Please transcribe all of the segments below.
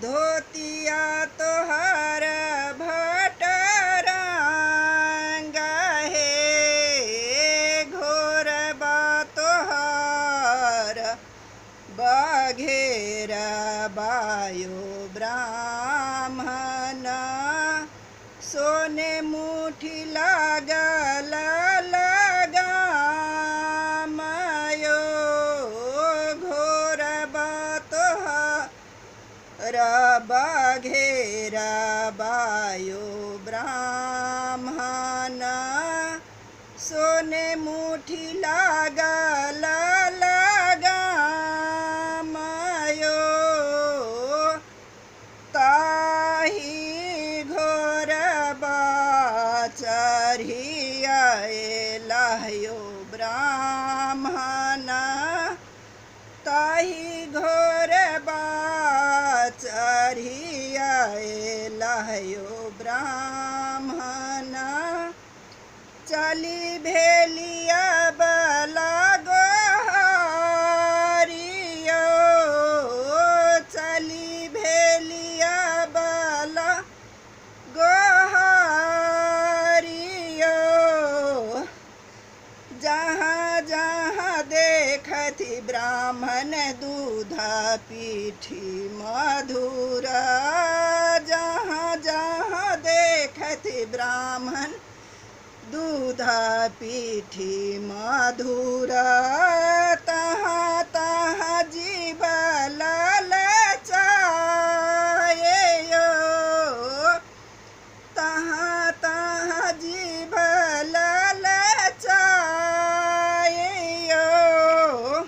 धोतिया तोहर भट रंग हे घोर बा तोहर बघेर बायो ब्राह्मण सोने मुठी लागल लगामयो घोर बा तोहर बघेर बायो ब्राह्मण सोने मुठी लागल लगामयो ताही घोर बा चढ़ियायो ब्राह्मण ताही घोर बा चढ़ियायो ब्राह्मण चली भेलिया बला गोहरियो चली भेलिया बला गोहरियो जहाँ जहाँ देखती ब्राह्मण दूध पीठी मधुर जहाँ जहाँ देखती ब्राह्मण दूध पीठी मधुर तहाँ तहाँ जीव ललचायो तहाँ तहाँ जीव ललचायो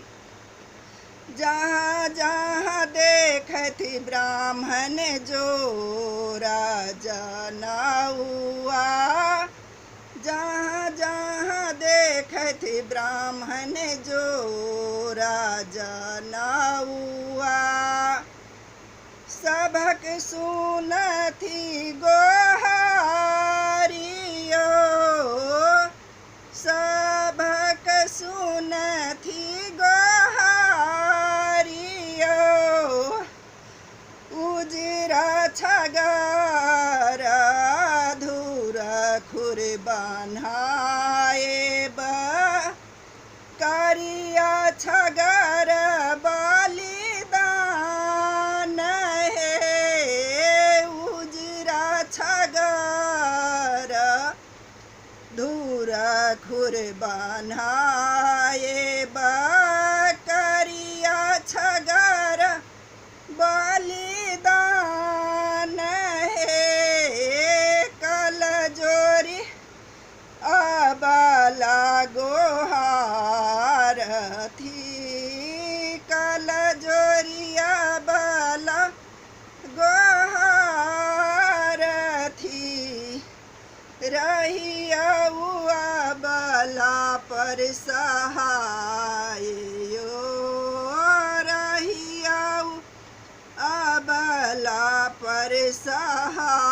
जहाँ जहाँ देखती ब्राह्मण जो राजा नौआ जहाँ जहाँ देखती ब्राह्मण जो राजा नौआ सबक सुनती गोहारियो सबक सुनती गोहारियो उजरा छगर धूर खुर बन्हाए करिया छगर बलिदान हे उजरा छगर धूर खुर बन्हाए करिया छगर बलिदान हे कल जोरी अबला गोहारथी कल जोरिया बला गोहारथी रहिया बला पर सहायो रहिया अबला पर सहाय